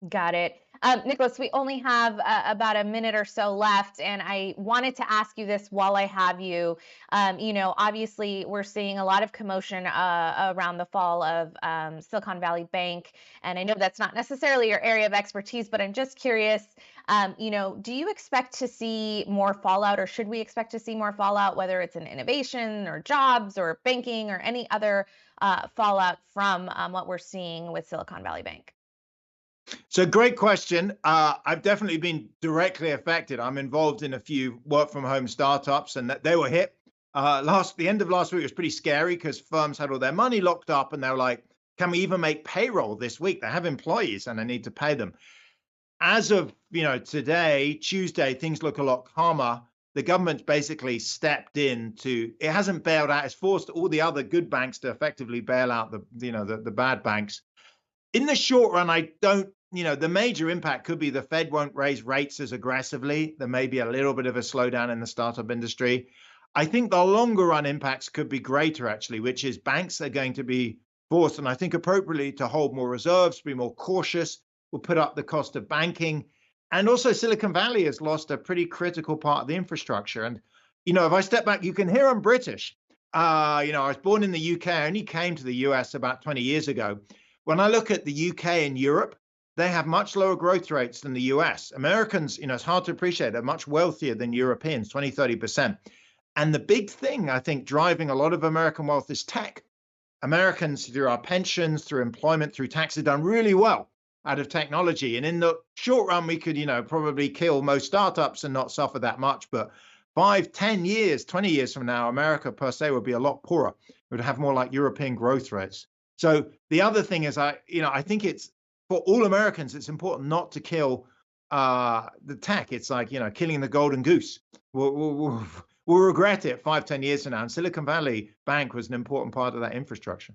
Got it. Nicholas, we only have about a minute or so left, and I wanted to ask you this while I have you. Obviously, we're seeing a lot of commotion around the fall of Silicon Valley Bank, and I know that's not necessarily your area of expertise, but I'm just curious. Do you expect to see more fallout, or should we expect to see more fallout, whether it's in innovation or jobs or banking or any other fallout from what we're seeing with Silicon Valley Bank? So great question. I've definitely been directly affected. I'm involved in a few work from home startups, and that they were hit. The end of last week was pretty scary because firms had all their money locked up, and they were like, "Can we even make payroll this week? They have employees, and I need to pay them." As of today, Tuesday, things look a lot calmer. The government's basically stepped in to. It hasn't bailed out. It's forced all the other good banks to effectively bail out the bad banks. In the short run, I don't, the major impact could be the Fed won't raise rates as aggressively. There may be a little bit of a slowdown in the startup industry. I think the longer run impacts could be greater, actually, which is banks are going to be forced, and I think appropriately, to hold more reserves, be more cautious, will put up the cost of banking. And also, Silicon Valley has lost a pretty critical part of the infrastructure. And, if I step back, you can hear I'm British. I was born in the UK. I only came to the US about 20 years ago. When I look at the UK and Europe, they have much lower growth rates than the US. Americans, it's hard to appreciate, are much wealthier than Europeans, 20, 30%. And the big thing, I think, driving a lot of American wealth is tech. Americans, through our pensions, through employment, through tax, have done really well out of technology. And in the short run, we could, probably kill most startups and not suffer that much. But 5, 10 years, 20 years from now, America per se would be a lot poorer. It would have more like European growth rates. So the other thing is, I think it's for all Americans, it's important not to kill the tech. It's like, killing the golden goose. We'll regret it 5, 10 years from now. And Silicon Valley Bank was an important part of that infrastructure.